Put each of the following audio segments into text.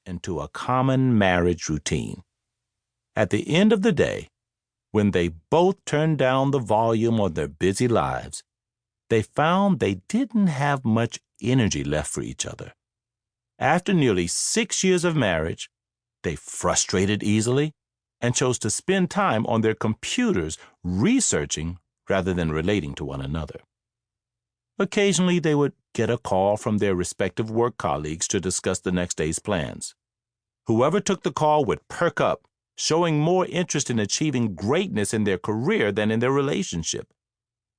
into a common marriage routine. At the end of the day, when they both turned down the volume on their busy lives, they found they didn't have much energy left for each other. After nearly 6 years of marriage, they frustrated easily and chose to spend time on their computers researching rather than relating to one another. Occasionally, they would get a call from their respective work colleagues to discuss the next day's plans. Whoever took the call would perk up, showing more interest in achieving greatness in their career than in their relationship.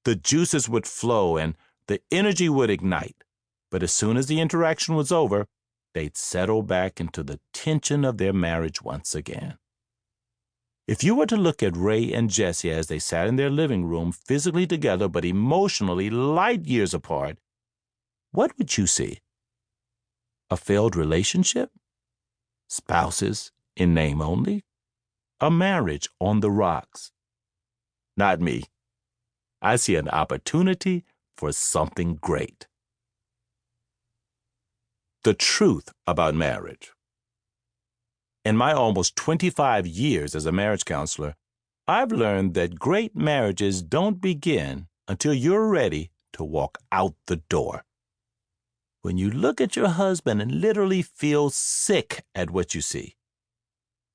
The juices would flow and the energy would ignite, but as soon as the interaction was over, they'd settle back into the tension of their marriage once again. If you were to look at Ray and Jesse as they sat in their living room, physically together but emotionally light years apart, what would you see? A failed relationship? Spouses in name only? A marriage on the rocks? Not me. I see an opportunity for something great. The truth about marriage. In my almost 25 years as a marriage counselor, I've learned that great marriages don't begin until you're ready to walk out the door. When you look at your husband and literally feel sick at what you see.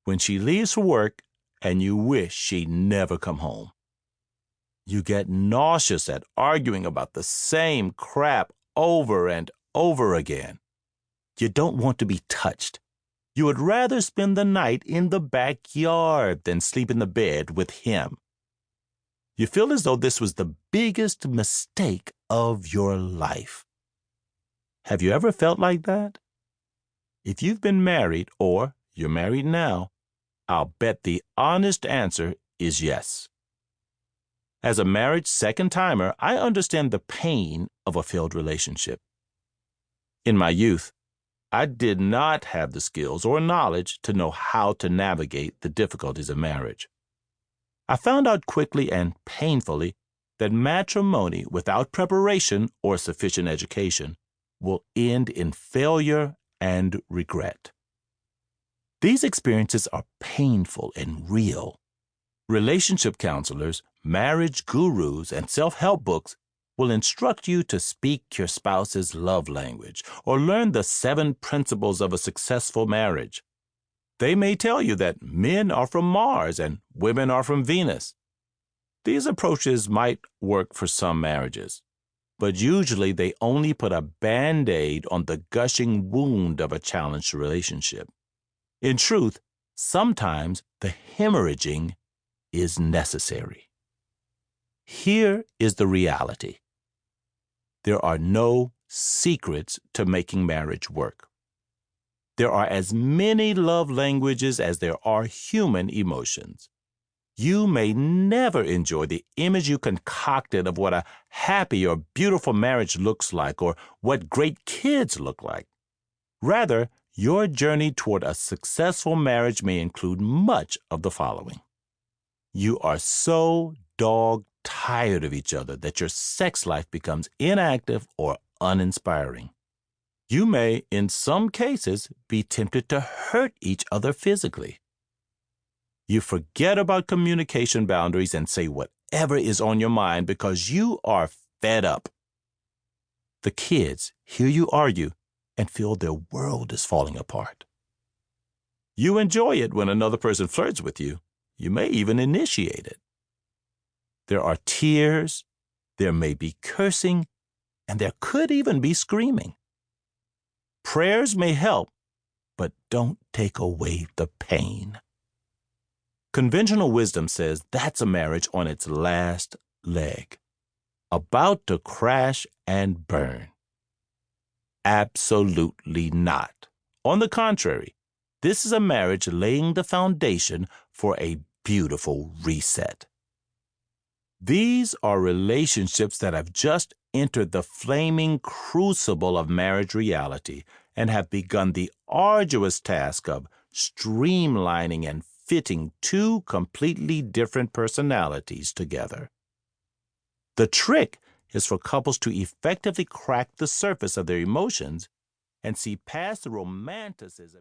When she leaves for work and you wish she'd never come home. You get nauseous at arguing about the same crap over and over again. You don't want to be touched. You would rather spend the night in the backyard than sleep in the bed with him. You feel as though this was the biggest mistake of your life. Have you ever felt like that? If you've been married or you're married now, I'll bet the honest answer is yes. As a marriage second-timer, I understand the pain of a failed relationship. In my youth, I did not have the skills or knowledge to know how to navigate the difficulties of marriage. I found out quickly and painfully that matrimony without preparation or sufficient education will end in failure and regret. These experiences are painful and real. Relationship counselors, marriage gurus, and self-help books will instruct you to speak your spouse's love language or learn the 7 principles of a successful marriage. They may tell you that men are from Mars and women are from Venus. These approaches might work for some marriages, but usually they only put a Band-Aid on the gushing wound of a challenged relationship. In truth, sometimes the hemorrhaging is necessary. Here is the reality. There are no secrets to making marriage work. There are as many love languages as there are human emotions. You may never enjoy the image you concocted of what a happy or beautiful marriage looks like or what great kids look like. Rather, your journey toward a successful marriage may include much of the following. You are so dog-tired of each other that your sex life becomes inactive or uninspiring. You may, in some cases, be tempted to hurt each other physically. You forget about communication boundaries and say whatever is on your mind because you are fed up. The kids hear you argue and feel their world is falling apart. You enjoy it when another person flirts with you. You may even initiate it. There are tears, there may be cursing, and there could even be screaming. Prayers may help, but don't take away the pain. Conventional wisdom says that's a marriage on its last leg, about to crash and burn. Absolutely not. On the contrary, this is a marriage laying the foundation for a beautiful reset. These are relationships that have just entered the flaming crucible of marriage reality and have begun the arduous task of streamlining and fitting 2 completely different personalities together. The trick is for couples to effectively crack the surface of their emotions and see past the romanticism.